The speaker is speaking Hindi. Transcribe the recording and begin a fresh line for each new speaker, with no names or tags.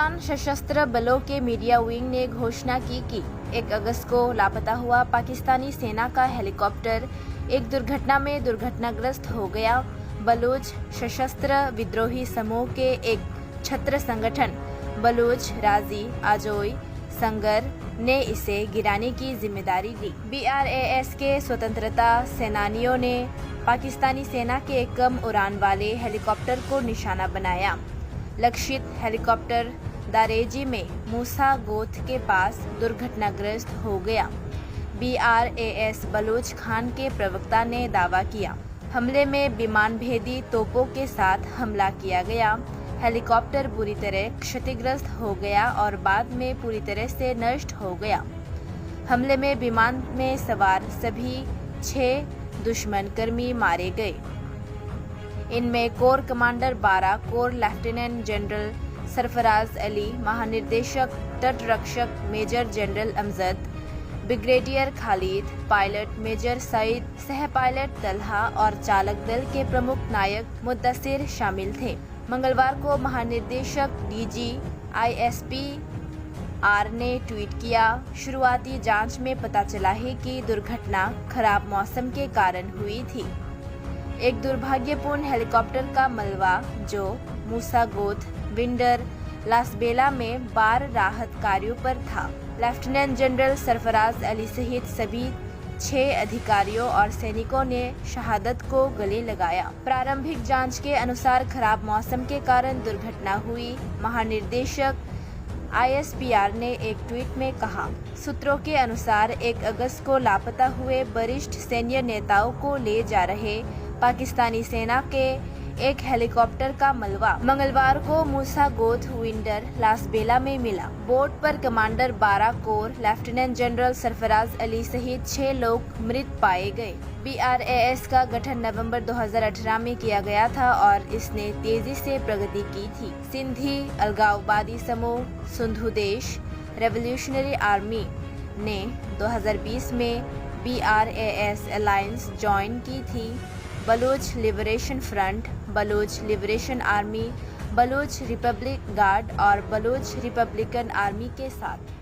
पाकिस्तान सशस्त्र बलों के मीडिया विंग ने घोषणा की कि 1 अगस्त को लापता हुआ पाकिस्तानी सेना का हेलीकॉप्टर एक दुर्घटना में दुर्घटनाग्रस्त हो गया। बलूच सशस्त्र विद्रोही समूह के एक छत्र संगठन बलूच राजी आजोई संगर ने इसे गिराने की जिम्मेदारी ली। BRAS के स्वतंत्रता सेनानियों ने पाकिस्तानी सेना के एक कम उड़ान वाले हेलीकॉप्टर को निशाना बनाया। लक्षित हेलीकॉप्टर दारेजी में मूसा गोथ के पास दुर्घटनाग्रस्त हो गया। BRAS बलूच खान के प्रवक्ता ने दावा किया, हमले में विमान भेदी तोपों के साथ हमला किया गया। हेलीकॉप्टर बुरी तरह क्षतिग्रस्त हो गया और बाद में पूरी तरह से नष्ट हो गया। हमले में विमान में सवार सभी 6 दुश्मन कर्मी मारे गए। इनमें corps commander 12, corps lieutenant general Sarfaraz Ali, महानिदेशक तटरक्षक major general Amjad, brigadier Khalid, pilot major Saeed, सह पायलट तलहा और चालक दल के प्रमुख नायक मुद्दसिर शामिल थे। मंगलवार को महानिदेशक DG ISP R ने ट्वीट किया, शुरुआती जांच में पता चला है कि दुर्घटना खराब मौसम के कारण हुई थी। एक दुर्भाग्यपूर्ण हेलीकॉप्टर का मलबा जो मूसा गोथ, विंडर, लासबेला में बार राहत कार्यों पर था। लेफ्टिनेंट जनरल सरफराज अली सहित सभी 6 अधिकारियों और सैनिकों ने शहादत को गले लगाया। प्रारंभिक जांच के अनुसार खराब मौसम के कारण दुर्घटना हुई। महानिदेशक ISPR ने एक ट्वीट में कहा, सूत्रों के अनुसार 1 अगस्त को लापता हुए वरिष्ठ सैन्य नेताओं को ले जा रहे पाकिस्तानी सेना के एक हेलीकॉप्टर का मलबा मंगलवार को मूसा गोथ, विंडर, लासबेला में मिला। बोट पर commander 12 corps lieutenant general Sarfaraz Ali सहित 6 लोग मृत पाए गए। BRAS का गठन नवंबर 2018 में किया गया था और इसने तेजी से प्रगति की थी। सिंधी अलगाववादी समूह सिंधु देश रेवोल्यूशनरी आर्मी ने 2020 में BRAS अलायंस ज्वाइन की थी। Baloch liberation front, Baloch liberation army, Baloch Republic guard और बलूच रिपब्लिकन आर्मी के साथ।